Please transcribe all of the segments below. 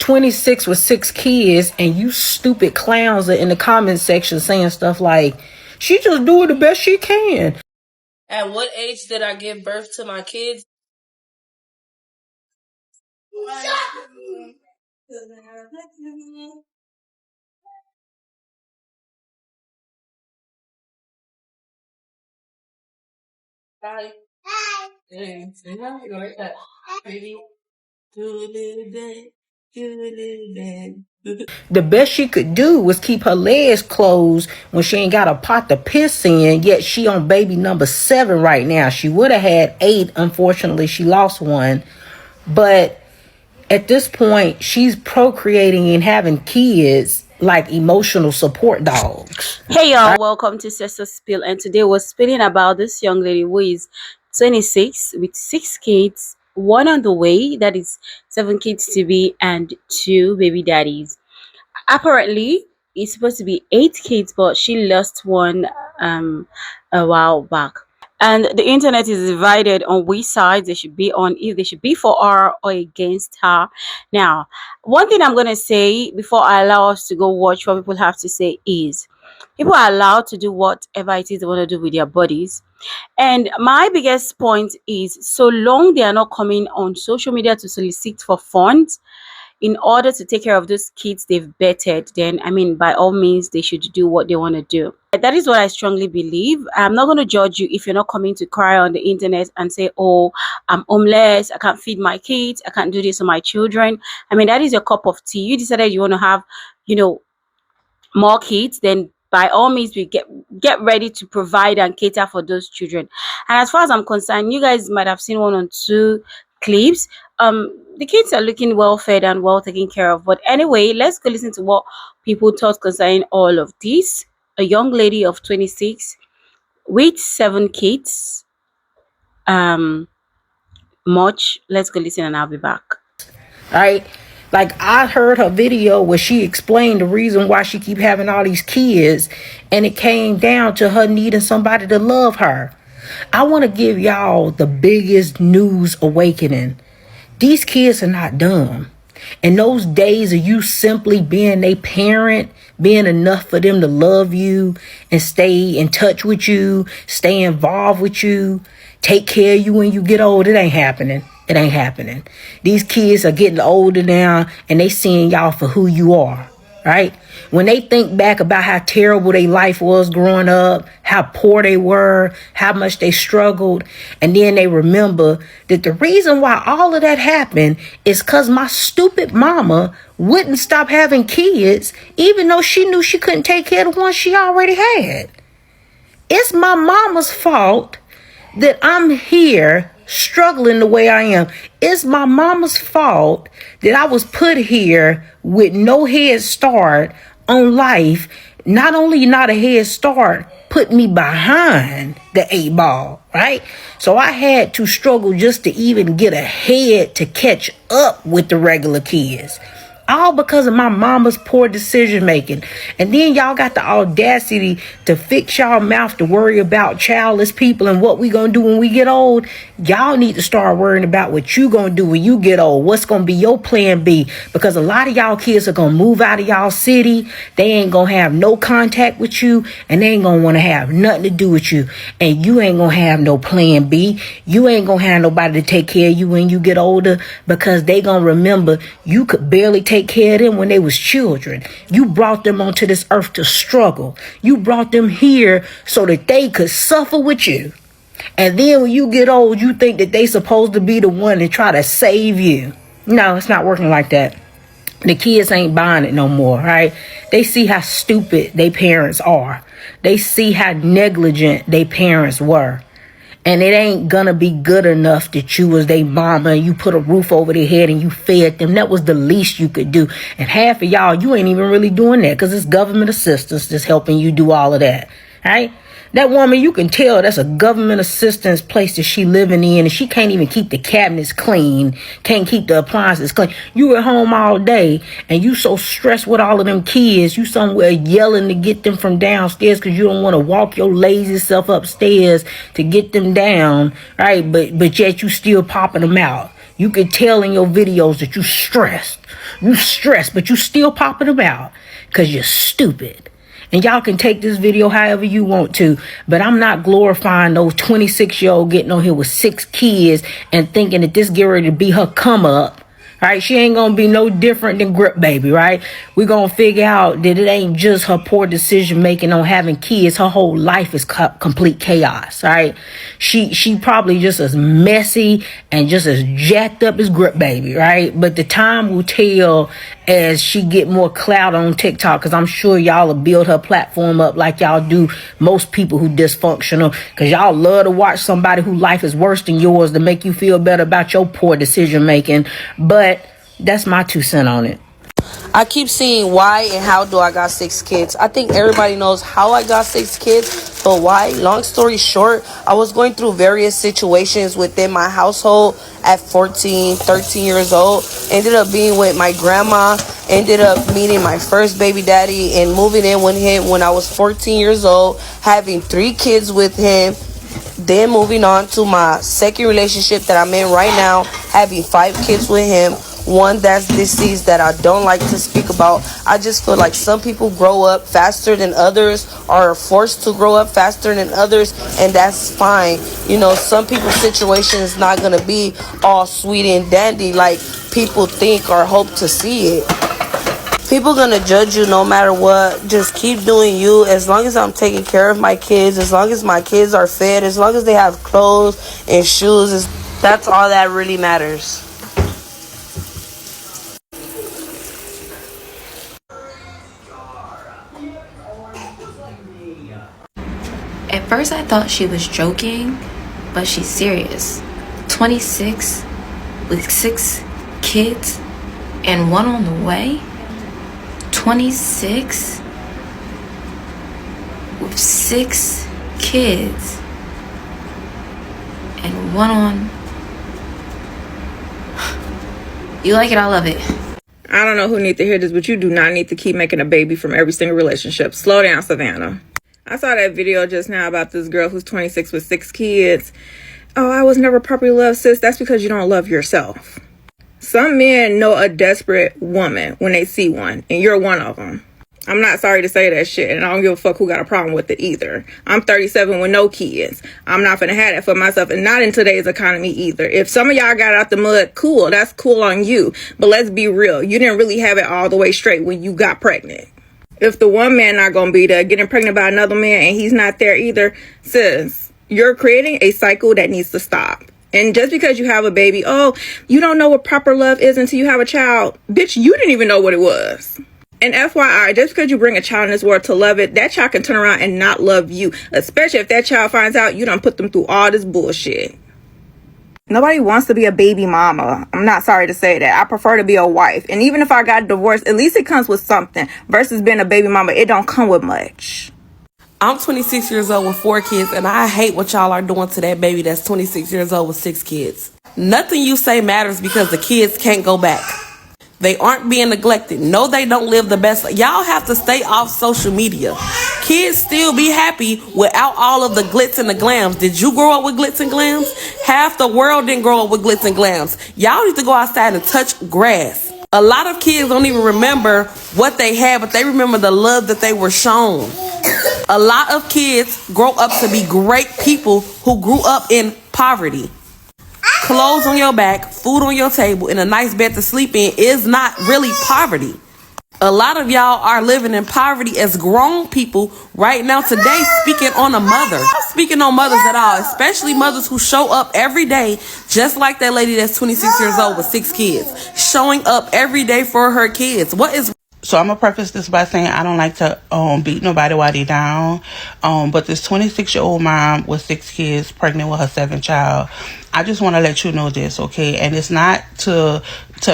26 with 6 kids, and you stupid clowns are in the comment section saying stuff like, she just doing the best she can. At what age did I give birth to my kids? Hi. Hey. You like that? Baby. The best she could do was keep her legs closed when she ain't got a pot to piss in, yet she on baby number 7 right now. She would have had 8. Unfortunately, she lost one. But at this point, she's procreating and having kids like emotional support dogs. Hey y'all, welcome to Sister Spill, and today we're spilling about this young lady who is 26 with 6 kids, 1 on the way, that is 7 kids to be, and 2 baby daddies. Apparently it's supposed to be 8 kids, but she lost one a while back. And the internet is divided on which side they should be on, if they should be for her or against her. Now, one thing I'm going to say before I allow us to go watch what people have to say is, people are allowed to do whatever it is they want to do with their bodies. And my biggest point is, so long they are not coming on social media to solicit for funds in order to take care of those kids they've bettered, then I mean, by all means, they should do what they want to do. That is what I strongly believe. I'm not going to judge you if you're not coming to cry on the internet and say, oh, I'm homeless, I can't feed my kids, I can't do this to my children. I mean, that is your cup of tea. You decided you want to have, more kids, then by all means, we get ready to provide and cater for those children. And as far as I'm concerned, you guys might have seen 1 or 2 clips. The kids are looking well fed and well taken care of. But anyway, let's go listen to what people thought concerning all of this. A young lady of 26 with 7 kids. Let's go listen and I'll be back. Right? Like, I heard her video where she explained the reason why she keep having all these kids, and it came down to her needing somebody to love her. I want to give y'all the biggest news awakening. These kids are not dumb. And those days of you simply being a parent, being enough for them to love you and stay in touch with you, stay involved with you, take care of you when you get old, it ain't happening. It ain't happening. These kids are getting older now, and they seeing y'all for who you are, right? When they think back about how terrible their life was growing up, how poor they were, how much they struggled, and then they remember that the reason why all of that happened is because my stupid mama wouldn't stop having kids, even though she knew she couldn't take care of the ones she already had. It's my mama's fault that I'm here struggling the way I am. It's my mama's fault that I was put here with no head start on life. Not only not a head start, put me behind the 8 ball, right? So I had to struggle just to even get ahead to catch up with the regular kids. All because of my mama's poor decision making. And then y'all got the audacity to fix y'all mouth to worry about childless people and what we gonna do when we get old. Y'all need to start worrying about what you gonna do when you get old. What's gonna be your plan B? Because a lot of y'all kids are gonna move out of y'all city. They ain't gonna have no contact with you, and they ain't gonna want to have nothing to do with you. And you ain't gonna have no plan B. You ain't gonna have nobody to take care of you when you get older, because they gonna remember you could barely take care of them when they was children. You brought them onto this earth to struggle. You brought them here so that they could suffer with you. And then when you get old, you think that they supposed to be the one to try to save you. No, it's not working like that. The kids ain't buying it no more, right? They see how stupid their parents are. They see how negligent their parents were. And it ain't gonna be good enough that you was their mama and you put a roof over their head and you fed them. That was the least you could do. And half of y'all, you ain't even really doing that because it's government assistance that's helping you do all of that, right? That woman, you can tell that's a government assistance place that she living in, and she can't even keep the cabinets clean, can't keep the appliances clean. You at home all day, and you so stressed with all of them kids, you somewhere yelling to get them from downstairs because you don't want to walk your lazy self upstairs to get them down, right? But yet you still popping them out. You can tell in your videos that you stressed. You stressed, but you still popping them out because you're stupid. And y'all can take this video however you want to, but I'm not glorifying no 26-year-old getting on here with 6 kids and thinking that this get ready to be her come up. Right? She ain't gonna be no different than Grip Baby, right? We're gonna figure out that it ain't just her poor decision making on having kids. Her whole life is complete chaos, right? She probably just as messy and just as jacked up as Grip Baby, right? But the time will tell as she get more clout on TikTok, because I'm sure y'all will build her platform up like y'all do most people who dysfunctional, because y'all love to watch somebody whose life is worse than yours to make you feel better about your poor decision making. But that's my 2 cents on it. I keep seeing why and how do I got 6 kids. I think everybody knows how I got 6 kids, but why? Long story short, I was going through various situations within my household at 14, 13 years old. Ended up being with my grandma. Ended up meeting my first baby daddy and moving in with him when I was 14 years old. Having 3 kids with him. Then moving on to my second relationship that I'm in right now. Having 5 kids with him. One that's deceased that I don't like to speak about. I just feel like some people grow up faster than others, or are forced to grow up faster than others, and that's fine. You know, some people's situation is not going to be all sweet and dandy like people think or hope to see it. People gonna judge you no matter what. Just keep doing you. As long as I'm taking care of my kids, as long as my kids are fed, as long as they have clothes and shoes, that's all that really matters. At first I thought she was joking, but she's serious. 26 with 6 kids and 1 on the way? 26 with 6 kids and 1 on... You like it, I love it. I don't know who need to hear this, but you do not need to keep making a baby from every single relationship. Slow down, Savannah. I saw that video just now about this girl who's 26 with 6 kids. Oh, I was never properly loved, sis. That's because you don't love yourself. Some men know a desperate woman when they see one, and you're one of them. I'm not sorry to say that shit, and I don't give a fuck who got a problem with it either. I'm 37 with no kids. I'm not gonna have that for myself, and not in today's economy either. If some of y'all got out the mud, cool. That's cool on you. But let's be real. You didn't really have it all the way straight when you got pregnant. If the one man not gonna be there, getting pregnant by another man, and he's not there either, sis, you're creating a cycle that needs to stop. And just because you have a baby, oh, you don't know what proper love is until you have a child. Bitch, you didn't even know what it was. And FYI, just because you bring a child in this world to love it, that child can turn around and not love you. Especially if that child finds out you done put them through all this bullshit. Nobody wants to be a baby mama. I'm not sorry to say that. I prefer to be a wife. And even if I got divorced, at least it comes with something. Versus being a baby mama, it don't come with much. I'm 26 years old with 4 kids, and I hate what y'all are doing to that baby that's 26 years old with 6 kids. Nothing you say matters because the kids can't go back. They aren't being neglected. No, they don't live the best. Y'all have to stay off social media. Kids still be happy without all of the glitz and the glams. Did you grow up with glitz and glams? Half the world didn't grow up with glitz and glams. Y'all need to go outside and touch grass. A lot of kids don't even remember what they had, but they remember the love that they were shown. A lot of kids grow up to be great people who grew up in poverty. Clothes on your back, food on your table, and a nice bed to sleep in is not really poverty. A lot of y'all are living in poverty as grown people right now today, speaking on a mother. Not speaking on mothers at all, especially mothers who show up every day, just like that lady that's 26 years old with 6 kids, showing up every day for her kids. What is... So I'm gonna preface this by saying I don't like to beat nobody while they down. But this 26-year-old mom with 6 kids, pregnant with her 7th child, I just want to let you know this, okay? And it's not to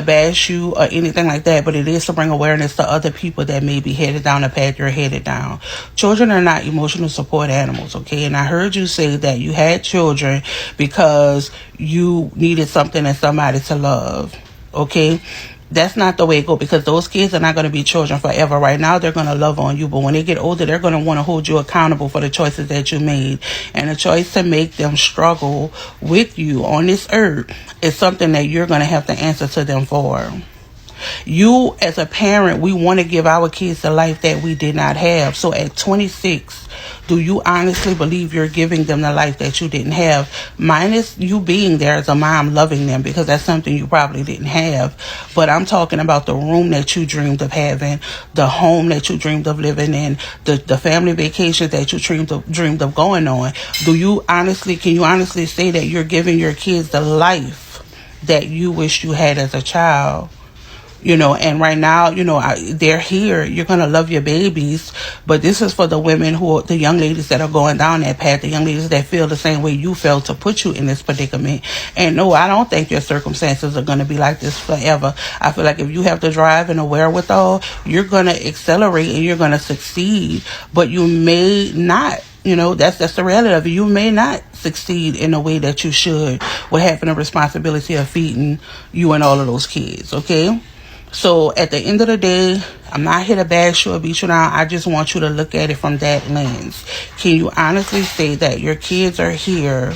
bash you or anything like that, but it is to bring awareness to other people that may be headed down the path you're headed down. Children are not emotional support animals, okay? And I heard you say that you had children because you needed something and somebody to love, okay? That's not the way it goes, because those kids are not going to be children forever. Right now, they're going to love on you, but when they get older, they're going to want to hold you accountable for the choices that you made. And the choice to make them struggle with you on this earth is something that you're going to have to answer to them for. You, as a parent, we want to give our kids the life that we did not have. So at 26, do you honestly believe you're giving them the life that you didn't have? Minus you being there as a mom, loving them, because that's something you probably didn't have. But I'm talking about the room that you dreamed of having, the home that you dreamed of living in, the family vacations that you dreamed of going on. Can you honestly say that you're giving your kids the life that you wish you had as a child? And right now, they're here. You're going to love your babies. But this is for the women the young ladies that are going down that path, the young ladies that feel the same way you felt to put you in this predicament. And no, I don't think your circumstances are going to be like this forever. I feel like if you have the drive and the wherewithal, you're going to accelerate and you're going to succeed. But you may not. That's the reality of it. You may not succeed in the way that you should with having the responsibility of feeding you and all of those kids, okay? So at the end of the day, I'm not here to bash you or beat you down. I just want you to look at it from that lens. Can you honestly say that your kids are here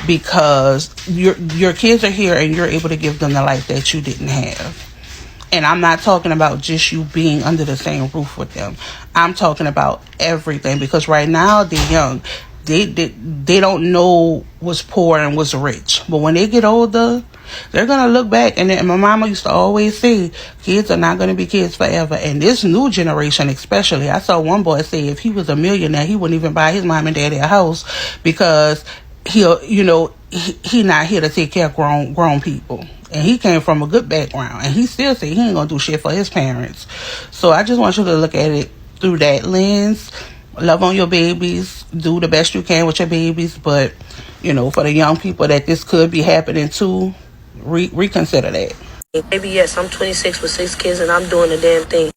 because your kids are here and you're able to give them the life that you didn't have? And I'm not talking about just you being under the same roof with them. I'm talking about everything, because right now they're young. They don't know what's poor and what's rich. But when they get older, they're going to look back. And my mama used to always say, kids are not going to be kids forever. And this new generation especially, I saw one boy say if he was a millionaire, he wouldn't even buy his mom and daddy a house, because he not here to take care of grown people. And he came from a good background. And he still say he ain't going to do shit for his parents. So I just want you to look at it through that lens. Love on your babies. Do the best you can with your babies. But, for the young people that this could be happening to, reconsider that. Baby, yes, I'm 26 with 6 kids and I'm doing the damn thing.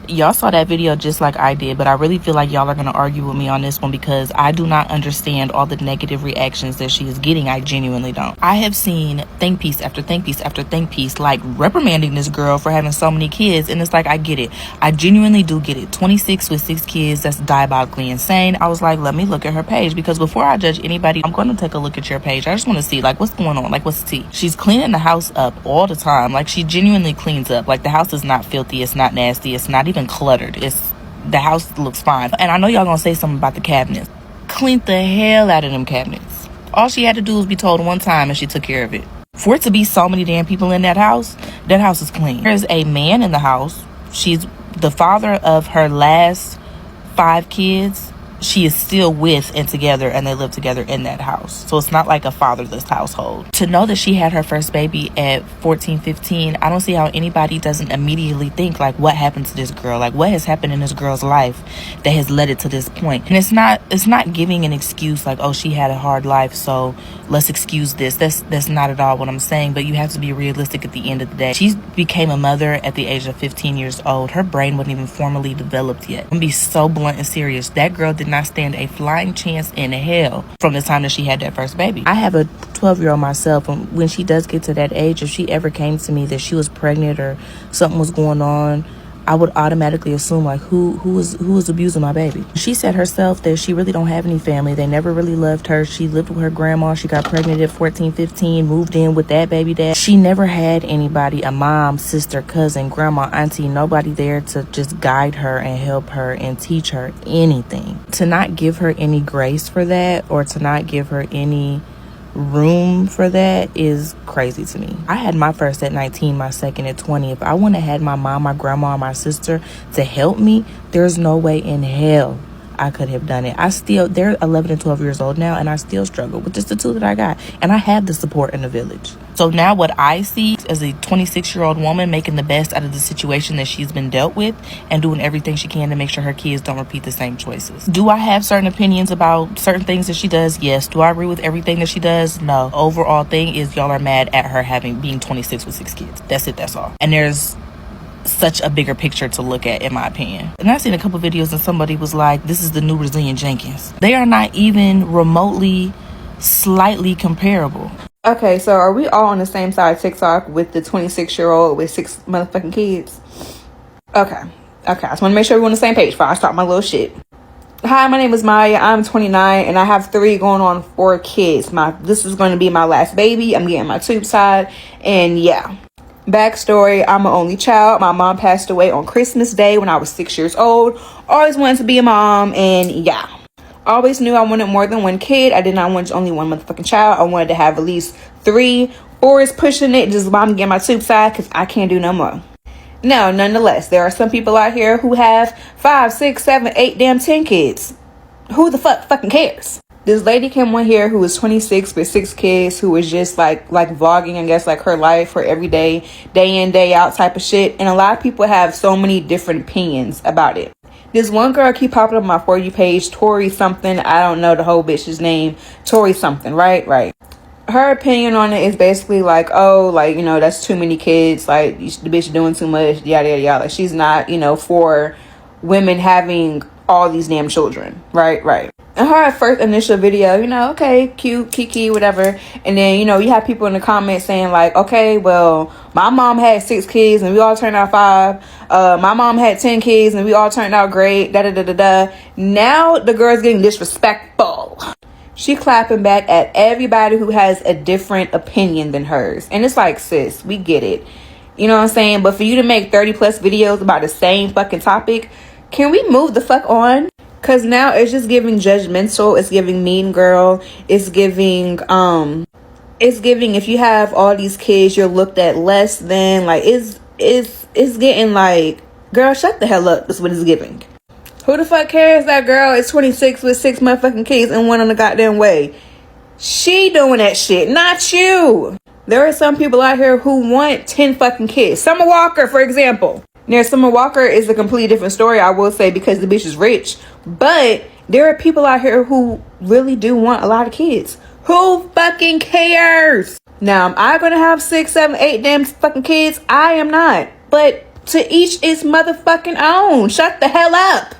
Y'all saw that video just like I did, but I really feel like y'all are going to argue with me on this one, because I do not understand all the negative reactions that she is getting. I genuinely don't. I have seen think piece after think piece after think piece, like reprimanding this girl for having so many kids, and it's like, I get it. I genuinely do get it. 26 with 6 kids, that's diabolically insane. I was like, let me look at her page, because before I judge anybody, I'm going to take a look at your page. I just want to see, like, what's going on, like, what's the tea? She's cleaning the house up all the time. Like, she genuinely cleans up. Like, the house is not filthy, it's not nasty, it's not even cluttered. The house looks fine. And I know y'all gonna say something about the cabinets. Cleaned the hell out of them cabinets. All she had to do was be told one time and she took care of it. For it to be so many damn people in that house is clean. There's a man in the house. She's the father of her last 5 kids. She is still with and together, and they live together in that house. So it's not like a fatherless household. To know that she had her first baby at 14, 15, I don't see how anybody doesn't immediately think, like, what happened to this girl? Like, what has happened in this girl's life that has led it to this point? And it's not giving an excuse like, oh, she had a hard life, so let's excuse this. That's not at all what I'm saying, but you have to be realistic at the end of the day. She became a mother at the age of 15 years old. Her brain wasn't even formally developed yet. I'm gonna be so blunt and serious. That girl did not stand a flying chance in hell from the time that she had that first baby. I have a 12-year-old myself, and when she does get to that age, if she ever came to me that she was pregnant or something was going on, I would automatically assume, like, who was abusing my baby. She said herself that she really don't have any family. They never really loved her. She lived with her grandma. She got pregnant at 14, 15, moved in with that baby dad. She never had anybody, a mom, sister, cousin, grandma, auntie, nobody there to just guide her and help her and teach her anything. To not give her any grace for that, or to not give her any room for that, is crazy to me. I had my first at 19, my second at 20. If I wouldn't have had my mom, my grandma, and my sister to help me, there's no way in hell I could have done it. They're 11 and 12 years old now, and I still struggle with just the 2 that I got. And I have the support in the village. So now what I see as a 26-year-old woman making the best out of the situation that she's been dealt with and doing everything she can to make sure her kids don't repeat the same choices. Do I have certain opinions about certain things that she does? Yes. Do I agree with everything that she does? No. Overall thing is y'all are mad at her being 26 with 6 kids. That's it. That's all. And there's such a bigger picture to look at, in my opinion. And I've seen a couple videos and somebody was like, this is the new Brazilian Jenkins. They are not even remotely slightly comparable. Okay, so are we all on the same side of TikTok with the 26-year-old with 6 motherfucking kids? Okay. I just want to make sure we're on the same page before I start my little shit. Hi, my name is Maya. I'm 29 and I have 3 going on 4 kids. This is going to be my last baby. I'm getting my tube tied, and yeah. Backstory, I'm an only child. My mom passed away on Christmas Day when I was 6 years old. Always wanted to be a mom, and yeah. Always knew I wanted more than 1 kid. I did not want only 1 motherfucking child. I wanted to have at least 3. 4 is pushing it, just while I'm getting my tube tied, because I can't do no more. Now, nonetheless, there are some people out here who have 5, 6, 7, 8, damn 10 kids. Who the fucking cares? This lady came on here who was 26 with 6 kids, who was just like vlogging, I guess, like her life, her everyday, day in, day out type of shit. And a lot of people have so many different opinions about it. This one girl keep popping up on my For You page, Tori something. I don't know the whole bitch's name. Tori something, right? Her opinion on it is basically like, oh, like, you know, that's too many kids, like, the bitch doing too much, yada yada yada. Like, she's not, you know, for women having all these damn children, right. And her first initial video, you know, okay, cute, kiki, whatever. And then, you know, you have people in the comments saying like, okay, well, my mom had 6 kids and we all turned out 5. My mom had 10 kids and we all turned out great, da. Now the girl's getting disrespectful. She clapping back at everybody who has a different opinion than hers. And it's like, sis, we get it. You know what I'm saying? But for you to make 30 plus videos about the same fucking topic, can we move the fuck on? Because now it's just giving judgmental. It's giving mean girl. It's giving, if you have all these kids, you're looked at less than. Like, it's getting like, girl, shut the hell up. That's what it's giving. Who the fuck cares that girl is 26 with 6 motherfucking kids and 1 on the goddamn way? She doing that shit, not you. There are some people out here who want 10 fucking kids. Summer Walker, for example. Now, Summer Walker is a completely different story, I will say, because the bitch is rich. But there are people out here who really do want a lot of kids. Who fucking cares? Now, am I gonna have 6, 7, 8 damn fucking kids? I am not. But to each is motherfucking own. Shut the hell up.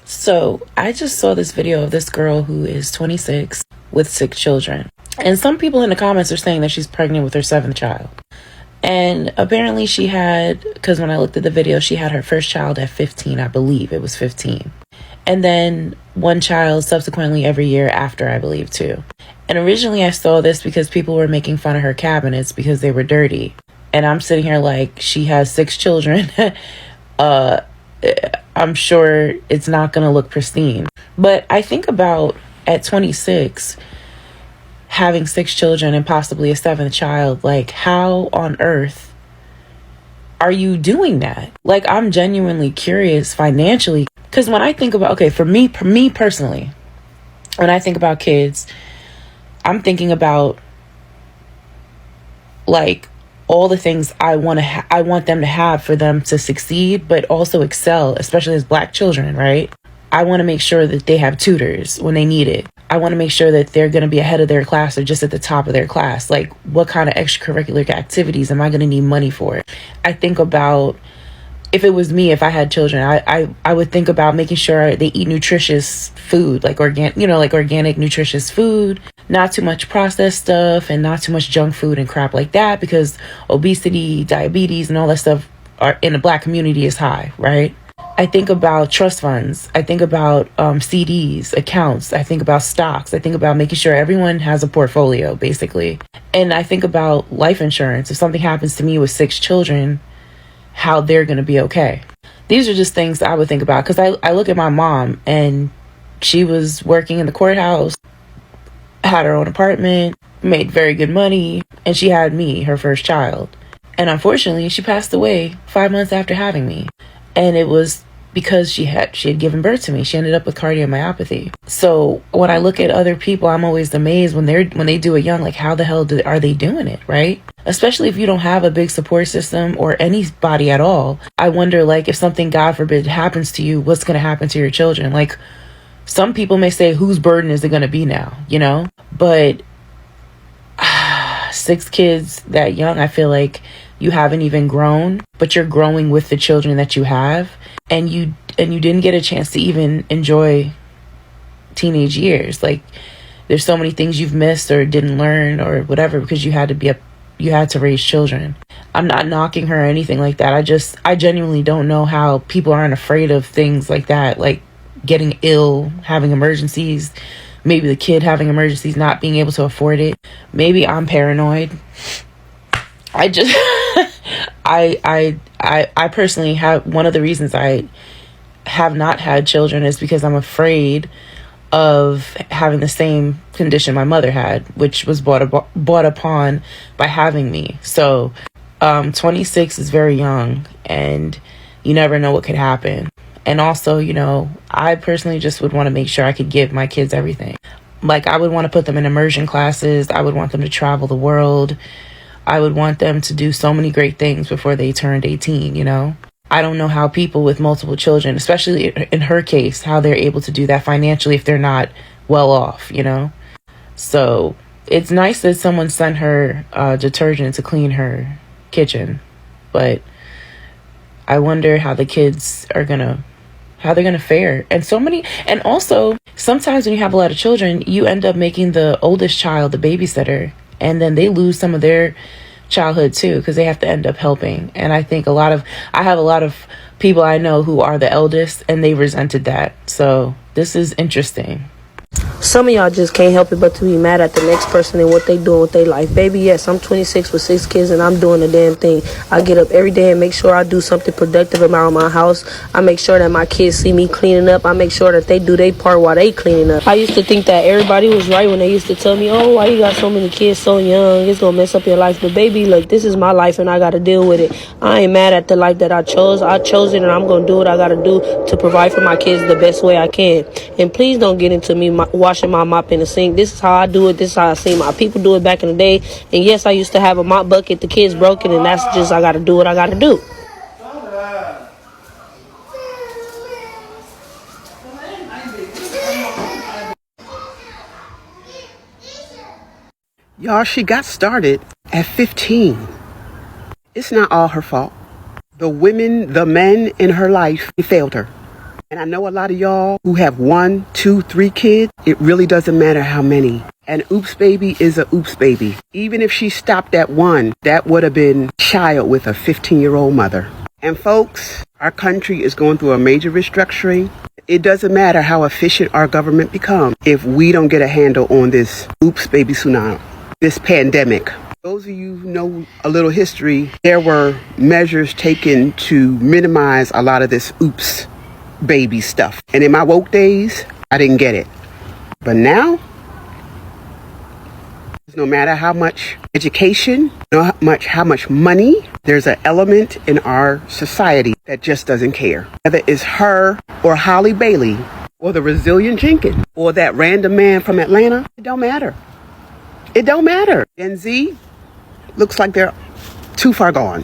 So I just saw this video of this girl who is 26 with 6 children. And some people in the comments are saying that she's pregnant with her 7th child. And apparently she had, because when I looked at the video, she had her first child at 15, I believe it was 15. And then 1 child subsequently every year after, I believe, too. And originally I saw this because people were making fun of her cabinets because they were dirty. And I'm sitting here like, she has 6 children. I'm sure it's not going to look pristine. But I think about at 26, having 6 children and possibly a 7th child, like, how on earth are you doing that? Like, I'm genuinely curious financially, because when I think about, okay, for me personally, when I think about kids, I'm thinking about like all the things I want them to have for them to succeed, but also excel, especially as Black children, right? I want to make sure that they have tutors when they need it. I want to make sure that they're going to be ahead of their class or just at the top of their class. Like, what kind of extracurricular activities am I going to need money for? I think about, if it was me, if I had children, I would think about making sure they eat nutritious food, like organic, nutritious food, not too much processed stuff and not too much junk food and crap like that, because obesity, diabetes, and all that stuff are in the Black community is high, right? I think about trust funds. I think about CDs, accounts. I think about stocks. I think about making sure everyone has a portfolio, basically. And I think about life insurance. If something happens to me with 6 children, how they're going to be okay. These are just things that I would think about, because I look at my mom, and she was working in the courthouse, had her own apartment, made very good money, and she had me, her first child. And unfortunately, she passed away 5 months after having me. And it was because she had given birth to me. She ended up with cardiomyopathy. So when I look at other people, I'm always amazed when they do it young, like, how the hell are they doing it, right? Especially if you don't have a big support system or anybody at all. I wonder, like, if something, God forbid, happens to you, what's going to happen to your children? Like, some people may say, whose burden is it going to be now, you know? But 6 kids that young, I feel like you haven't even grown, but you're growing with the children that you have, and you didn't get a chance to even enjoy teenage years. Like, there's so many things you've missed or didn't learn or whatever because you had to raise children. I'm not knocking her or anything like that. I genuinely don't know how people aren't afraid of things like that, like getting ill, having emergencies, maybe the kid having emergencies, not being able to afford it. Maybe I'm paranoid. I just I personally have, one of the reasons I have not had children is because I'm afraid of having the same condition my mother had, which was brought upon by having me. So 26 is very young, and you never know what could happen. And also, you know, I personally just would want to make sure I could give my kids everything. Like, I would want to put them in immersion classes. I would want them to travel the world. I would want them to do so many great things before they turned 18, you know? I don't know how people with multiple children, especially in her case, how they're able to do that financially if they're not well off, you know? So it's nice that someone sent her detergent to clean her kitchen, but I wonder how the kids are how they're gonna fare. And also sometimes when you have a lot of children, you end up making the oldest child the babysitter, and then they lose some of their childhood too, because they have to end up helping. And I think I have a lot of people I know who are the eldest, and they resented that. So this is interesting. Some of y'all just can't help it but to be mad at the next person and what they doing with their life. Baby, yes, I'm 26 with 6 kids and I'm doing the damn thing. I get up every day and make sure I do something productive around my house. I make sure that my kids see me cleaning up. I make sure that they do their part while they cleaning up. I used to think that everybody was right when they used to tell me, oh, why you got so many kids so young? It's gonna mess up your life. But baby, look, this is my life and I gotta deal with it. I ain't mad at the life that I chose. I chose it and I'm gonna do what I gotta do to provide for my kids the best way I can. And please don't get into me washing my mop in the sink. This is how I do it. This is how I seen my people do it back in the day. And yes, I used to have a mop bucket. The kids broke it, and that's just, I gotta do what I gotta do. Y'all, she got started at 15. It's not all her fault. The men in her life, they failed her. And I know a lot of y'all who have 1, 2, 3 kids, it really doesn't matter how many. An oops baby is a oops baby. Even if she stopped at 1, that would have been child with a 15-year-old mother. And folks, our country is going through a major restructuring. It doesn't matter how efficient our government becomes if we don't get a handle on this oops baby tsunami, this pandemic. Those of you who know a little history, there were measures taken to minimize a lot of this oops baby stuff. And in my woke days, I didn't get it. But now, no matter how much education, no how much money, there's an element in our society that just doesn't care. Whether it's her or Holly Bailey or the resilient Jenkins or that random man from Atlanta, it don't matter. It don't matter. Gen Z looks like they're too far gone.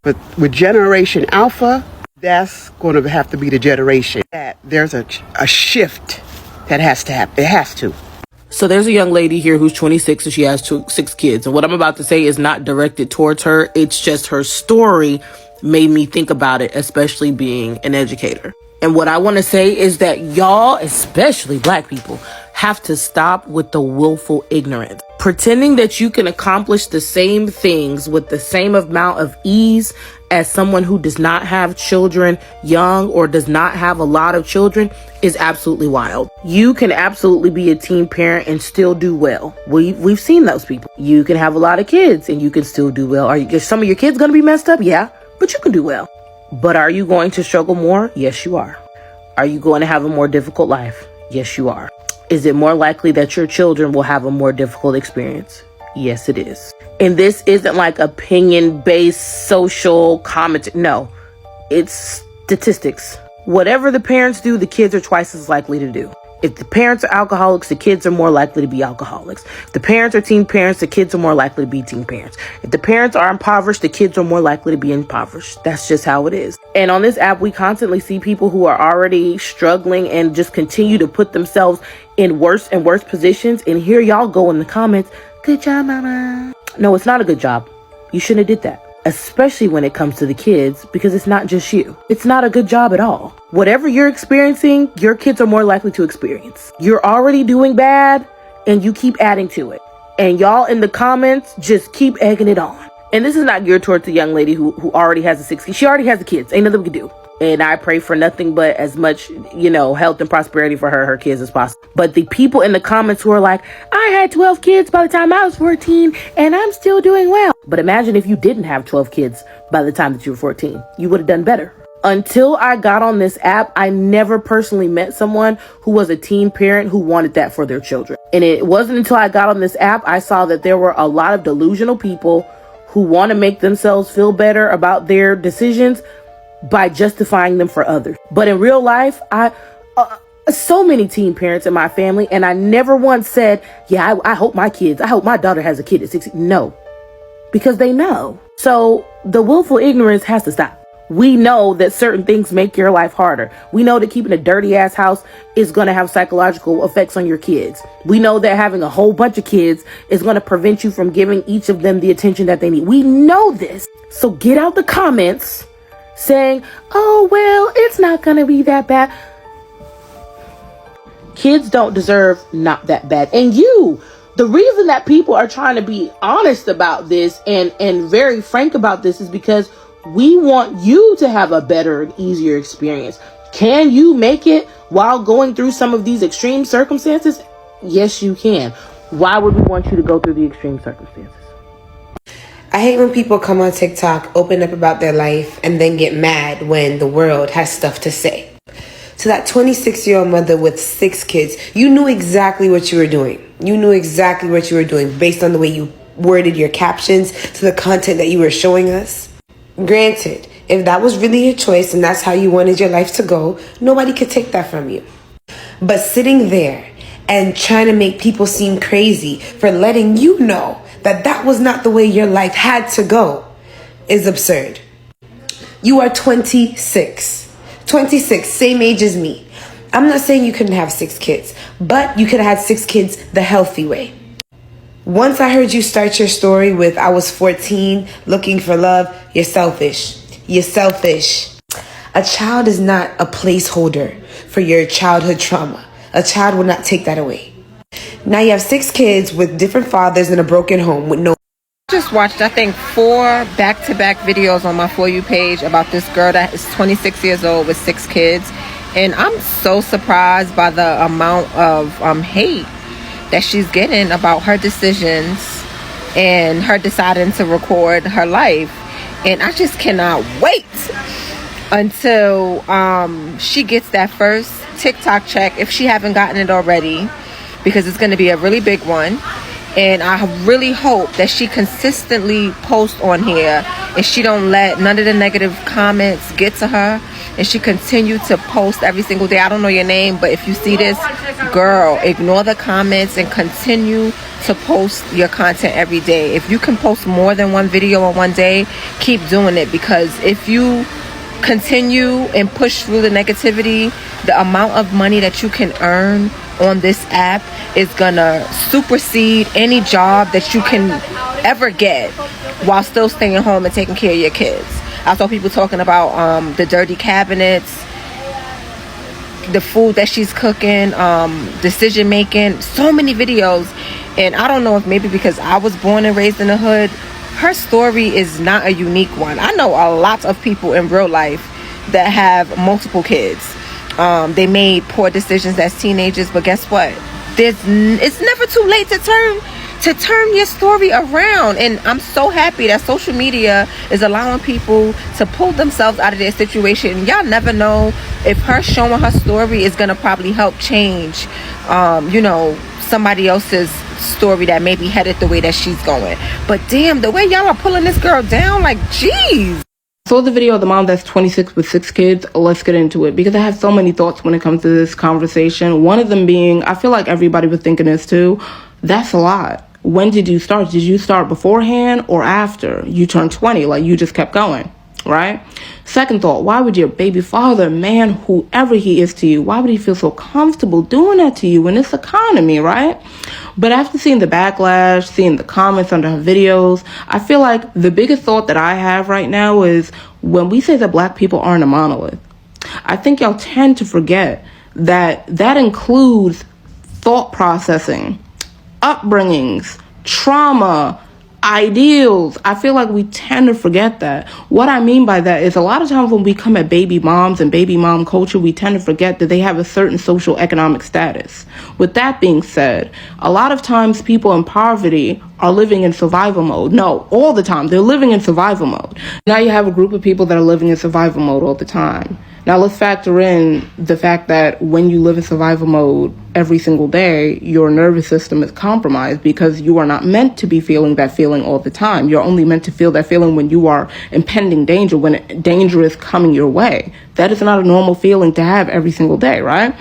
But with Generation Alpha, that's going to have to be the generation that there's a shift that has to happen. It has to. So there's a young lady here who's 26 and she has 6 kids. And what I'm about to say is not directed towards her. It's just her story made me think about it, especially being an educator. And what I want to say is that y'all, especially black people, have to stop with the willful ignorance. Pretending that you can accomplish the same things with the same amount of ease as someone who does not have children young or does not have a lot of children is absolutely wild. You can absolutely be a teen parent and still do well. We've seen those people. You can have a lot of kids and you can still do well. Are some of your kids going to be messed up? Yeah, but you can do well. But are you going to struggle more? Yes, you are. Are you going to have a more difficult life? Yes, you are. Is it more likely that your children will have a more difficult experience? Yes, it is. And this isn't like opinion-based social comment. No, it's statistics. Whatever the parents do, the kids are twice as likely to do. If the parents are alcoholics, the kids are more likely to be alcoholics. If the parents are teen parents, the kids are more likely to be teen parents. If the parents are impoverished, the kids are more likely to be impoverished. That's just how it is. And on this app, we constantly see people who are already struggling and just continue to put themselves in worse and worse positions. And here y'all go in the comments, good job, mama. No, it's not a good job. You shouldn't have did that. Especially when it comes to the kids, because it's not just you. It's not a good job at all. Whatever you're experiencing, your kids are more likely to experience. You're already doing bad and you keep adding to it. And y'all in the comments just keep egging it on. And this is not geared towards the young lady who already has the 6 kids. She already has the kids. Ain't nothing we can do. And I pray for nothing but as much, health and prosperity for her kids as possible. But the people in the comments who are like, I had 12 kids by the time I was 14 and I'm still doing well. But imagine if you didn't have 12 kids by the time that you were 14. You would have done better. Until I got on this app, I never personally met someone who was a teen parent who wanted that for their children. And it wasn't until I got on this app, I saw that there were a lot of delusional people who want to make themselves feel better about their decisions by justifying them for others. But in real life, so many teen parents in my family, and I never once said, yeah, I hope my daughter has a kid at 16. No, because they know. So the willful ignorance has to stop. We know that certain things make your life harder. We know that keeping a dirty ass house is going to have psychological effects on your kids. We know that having a whole bunch of kids is going to prevent you from giving each of them the attention that they need. We know this. So get out the comments saying, oh, well, it's not going to be that bad. Kids don't deserve not that bad. And the reason that people are trying to be honest about this and very frank about this is because we want you to have a better and easier experience. Can you make it while going through some of these extreme circumstances? Yes, you can. Why would we want you to go through the extreme circumstances? I hate when people come on TikTok, open up about their life, and then get mad when the world has stuff to say. To that 26-year-old mother with 6 kids, you knew exactly what you were doing. You knew exactly what you were doing based on the way you worded your captions to the content that you were showing us. Granted, if that was really your choice and that's how you wanted your life to go, nobody could take that from you. But sitting there and trying to make people seem crazy for letting you know that that was not the way your life had to go is absurd. You are 26. 26, same age as me. I'm not saying you couldn't have 6 kids, but you could have had 6 kids the healthy way. Once I heard you start your story with, I was 14, looking for love, you're selfish. You're selfish. A child is not a placeholder for your childhood trauma. A child will not take that away. Now you have 6 kids with different fathers in a broken home with no... Just watched, I think, 4 back-to-back videos on my For You page about this girl that is 26 years old with 6 kids. And I'm so surprised by the amount of hate that she's getting about her decisions and her deciding to record her life. And I just cannot wait until she gets that first TikTok check, if she haven't gotten it already, because it's going to be a really big one. And I really hope that she consistently posts on here and she don't let none of the negative comments get to her, and she continue to post every single day. I don't know your name, but if you see this, girl, ignore the comments and continue to post your content every day. If you can post more than one video on one day, keep doing it, because if you continue and push through the negativity, the amount of money that you can earn on this app is gonna supersede any job that you can ever get while still staying home and taking care of your kids. I saw people talking about the dirty cabinets, the food that she's cooking, decision making, so many videos. And I don't know if maybe because I was born and raised in the hood, her story is not a unique one. I know a lot of people in real life that have multiple kids. They made poor decisions as teenagers, but guess what? It's never too late to turn your story around. And I'm so happy that social media is allowing people to pull themselves out of their situation. Y'all never know if her showing her story is gonna probably help change somebody else's story that may be headed the way that she's going. But damn, the way y'all are pulling this girl down, like, jeez. So the video of the mom that's 26 with 6 kids, let's get into it, because I have so many thoughts when it comes to this conversation. One of them being, I feel like everybody was thinking this too, that's a lot. When did you start? Did you start beforehand or after you turned 20? Like, you just kept going, right? Second thought, why would your baby father, man, whoever he is to you, why would he feel so comfortable doing that to you in this economy, right? But after seeing the backlash, seeing the comments under her videos, I feel like the biggest thought that I have right now is when we say that Black people aren't a monolith, I think y'all tend to forget that that includes thought processing, upbringings, trauma, ideals. I feel like we tend to forget that. What I mean by that is a lot of times when we come at baby moms and baby mom culture, we tend to forget that they have a certain socioeconomic status. With that being said, a lot of times people in poverty are living in survival mode. No, all the time. They're living in survival mode. Now you have a group of people that are living in survival mode all the time. Now let's factor in the fact that when you live in survival mode every single day, your nervous system is compromised because you are not meant to be feeling that feeling all the time. You're only meant to feel that feeling when you are impending danger, when danger is coming your way. That is not a normal feeling to have every single day, right?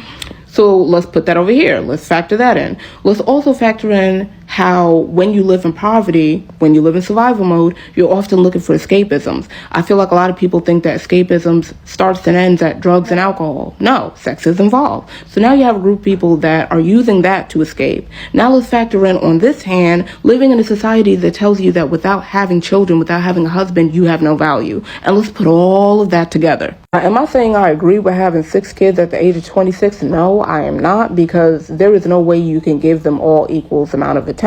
So let's put that over here. Let's factor that in. Let's also factor in how when you live in poverty, when you live in survival mode, you're often looking for escapisms. I feel like a lot of people think that escapisms starts and ends at drugs and alcohol. No, sex is involved. So now you have a group of people that are using that to escape. Now let's factor in, on this hand, living in a society that tells you that without having children, without having a husband, you have no value. And let's put all of that together. Am I saying I agree with having 6 kids at the age of 26? No, I am not, because there is no way you can give them all equal amount of attention.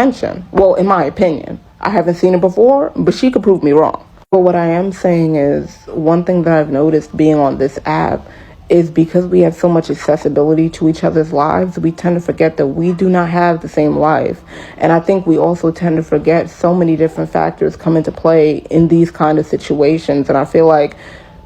Well, in my opinion. I haven't seen it before, but she could prove me wrong. But what I am saying is, one thing that I've noticed being on this app is because we have so much accessibility to each other's lives, we tend to forget that we do not have the same life. And I think we also tend to forget so many different factors come into play in these kind of situations. And I feel like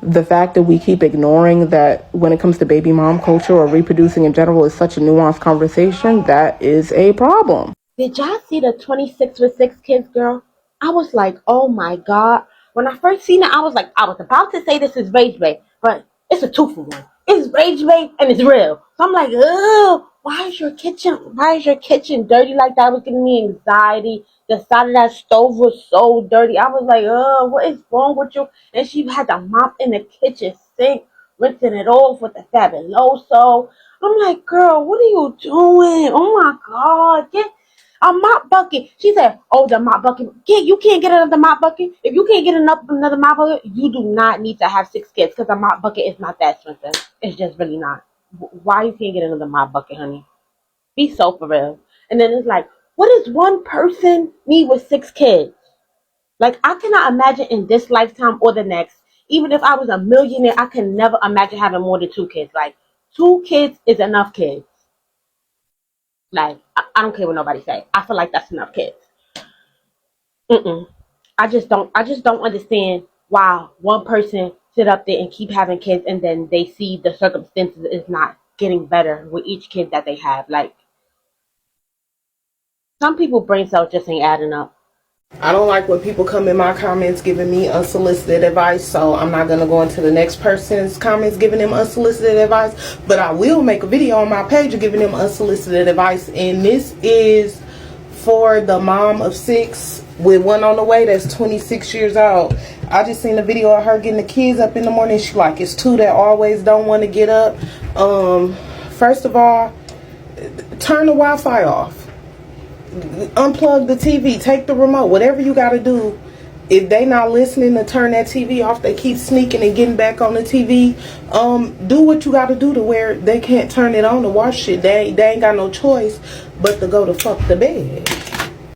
the fact that we keep ignoring that when it comes to baby mom culture or reproducing in general is such a nuanced conversation, that is a problem. Did y'all see the 26 with 6 kids girl? I was like, oh my God. When I first seen it, I was like, I was about to say this is rage bait, but it's a 2-for-1. It's rage bait and it's real. So I'm like, oh, why is your kitchen dirty like that? It was giving me anxiety. The side of that stove was so dirty. I was like, oh, what is wrong with you? And she had the mop in the kitchen sink, rinsing it off with the Fabuloso. I'm like, girl, what are you doing? Oh my God, get a mop bucket. She said, oh, the mop bucket. You can't get another mop bucket. If you can't get another mop bucket, you do not need to have 6 kids, because a mop bucket is not that expensive. It's just really not. Why you can't get another mop bucket, honey? Be so for real. And then it's like, what does one person need with 6 kids? Like, I cannot imagine in this lifetime or the next, even if I was a millionaire, I can never imagine having more than 2 kids. Like, 2 kids is enough kids. Like, I don't care what nobody say. I feel like that's enough kids. I just don't understand why one person sit up there and keep having kids, and then they see the circumstances is not getting better with each kid that they have. Like, some people brain cells just ain't adding up. I don't like when people come in my comments giving me unsolicited advice, so I'm not going to go into the next person's comments giving them unsolicited advice, but I will make a video on my page of giving them unsolicited advice. And this is for the mom of 6 with 1 on the way that's 26 years old. I just seen a video of her getting the kids up in the morning. She like, it's 2 that always don't want to get up. First of all, turn the Wi-Fi off. Unplug the TV, take the remote, whatever you got to do. If they not listening to turn that TV off, they keep sneaking and getting back on the TV. Do what you got to do to where they can't turn it on to watch it. They ain't got no choice but to go to fuck the bed.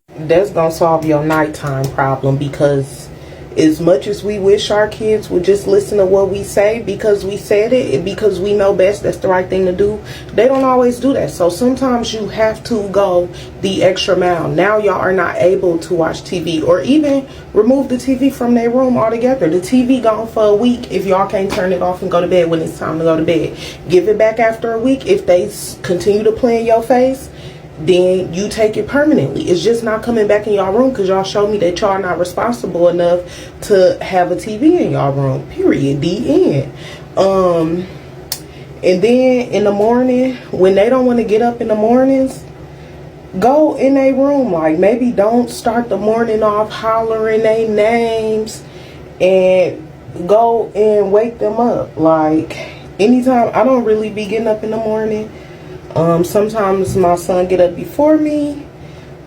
That's gonna solve your nighttime problem, because as much as we wish our kids would just listen to what we say because we said it and because we know best that's the right thing to do, they don't always do that. So sometimes you have to go the extra mile. Now y'all are not able to watch TV, or even remove the TV from their room altogether. The TV gone for a week if y'all can't turn it off and go to bed when it's time to go to bed. Give it back after a week. If they continue to play in your face, then you take it permanently. It's just not coming back in y'all room, because y'all showed me that y'all are not responsible enough to have a TV in y'all room, period. The end. And then in the morning, when they don't want to get up in the mornings, go in their room. Like, maybe don't start the morning off hollering their names, and go and wake them up. Like, anytime, I don't really be getting up in the morning. Sometimes my son get up before me,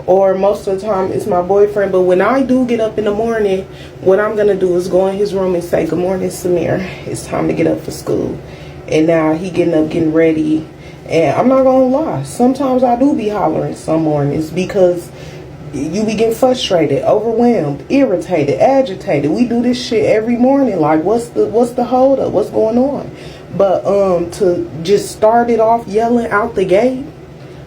or most of the time it's my boyfriend. But when I do get up in the morning, what I'm gonna do is go in his room and say, good morning, Samir, it's time to get up for school. and now he getting ready. And I'm not gonna lie, sometimes I do be hollering some mornings because you be getting frustrated, overwhelmed, irritated, agitated. We do this shit every morning. Like, what's the hold up? What's going on? But to just start it off yelling out the gate,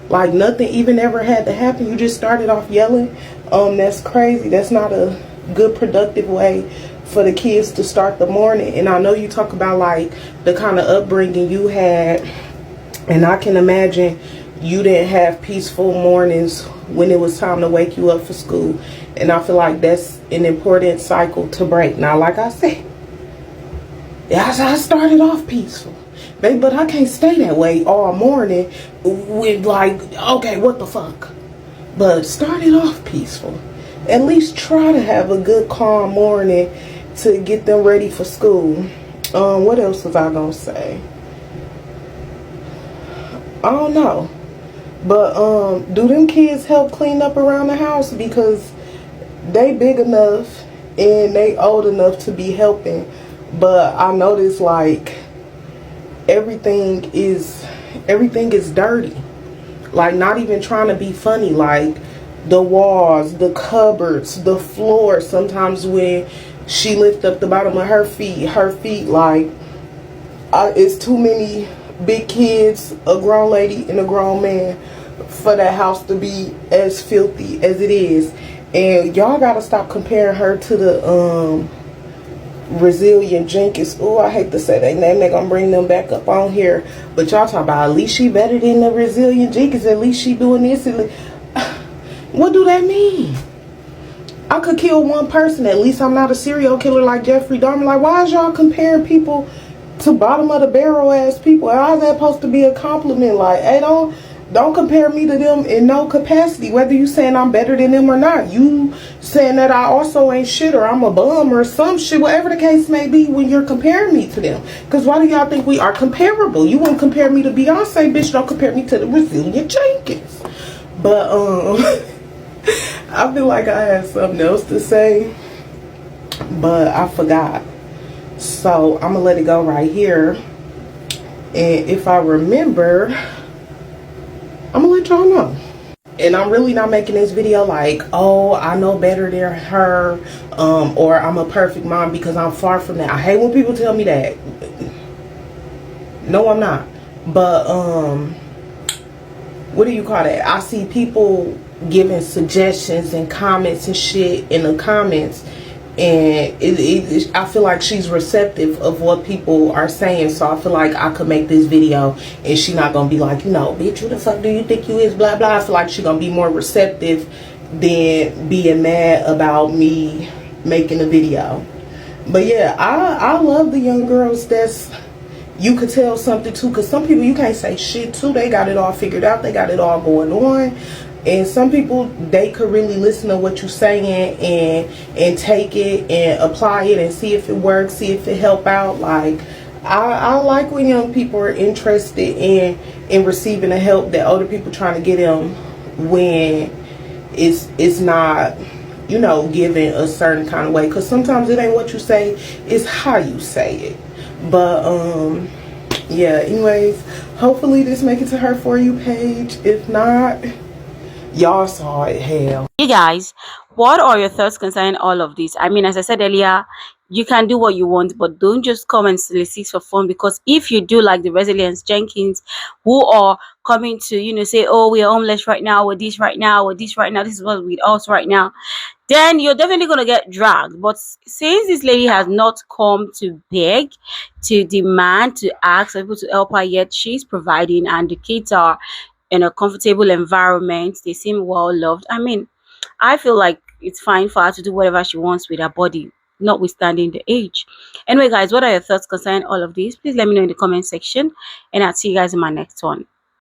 like nothing even ever had to happen. You just started off yelling. That's crazy. That's not a good productive way for the kids to start the morning. And I know you talk about like the kind of upbringing you had, and I can imagine you didn't have peaceful mornings when it was time to wake you up for school. And I feel like that's an important cycle to break. Now, like I said, I started off peaceful, baby, but I can't stay that way all morning with like, okay, what the fuck? But started off peaceful. At least try to have a good calm morning to get them ready for school. What else was I gonna say? I don't know. But do them kids help clean up around the house? Because they big enough and they old enough to be helping. But I notice like everything is dirty. Like, not even trying to be funny, like the walls, the cupboards, the floor. Sometimes when she lift up the bottom of her feet like it's too many big kids, a grown lady and a grown man, for that house to be as filthy as it is. And y'all gotta stop comparing her to the Resilient Jenkins. Oh, I hate to say that name. They're gonna bring them back up on here, but y'all talk about at least she better than the Resilient Jenkins, at least she doing this. What do that mean? I could kill one person, at least I'm not a serial killer like Jeffrey Dahmer. Like, why is y'all comparing people to bottom of the barrel ass people? How is that supposed to be a compliment? Like, hey, don't compare me to them in no capacity, whether you saying I'm better than them or not. You saying that I also ain't shit, or I'm a bum or some shit, whatever the case may be, when you're comparing me to them. Because why do y'all think we are comparable? You won't compare me to Beyonce, bitch. Don't compare me to the Resilient Jenkins. But I feel like I had something else to say, but I forgot. So I'm gonna let it go right here. And if I remember, I'm gonna let y'all know. And I'm really not making this video like, oh, I know better than her, or I'm a perfect mom, because I'm far from that. I hate when people tell me that. No, I'm not. But what do you call that? I see people giving suggestions and comments and shit in the comments, and I feel like she's receptive of what people are saying. So I feel like I could make this video and she not gonna be like, bitch, who the fuck do you think you is, blah blah. I feel like she gonna be more receptive than being mad about me making a video. But yeah, I love the young girls that's, you could tell something too, because some people you can't say shit to. They got it all figured out, they got it all going on. And some people, they could really listen to what you're saying and take it and apply it and see if it works, see if it help out. Like, I like when young people are interested in receiving the help that older people trying to get them, when it's not, given a certain kind of way. Because sometimes it ain't what you say, it's how you say it. But yeah, anyways, hopefully this make it to her For You page. If not, y'all saw it. Hell. Hey guys, what are your thoughts concerning all of this? I mean, as I said earlier, you can do what you want, but don't just come and solicit for fun. Because if you do like the Resilience Jenkins, who are coming to, say, oh, we are homeless right now, we're this right now, we're this right now, this is what with us right now, then you're definitely going to get dragged. But since this lady has not come to beg, to demand, to ask for people to help her, yet she's providing, and the kids are in a comfortable environment, they seem well loved. I mean, I feel like it's fine for her to do whatever she wants with her body, notwithstanding the age. Anyway guys, what are your thoughts concerning all of this? Please let me know in the comment section, and I'll see you guys in my next one.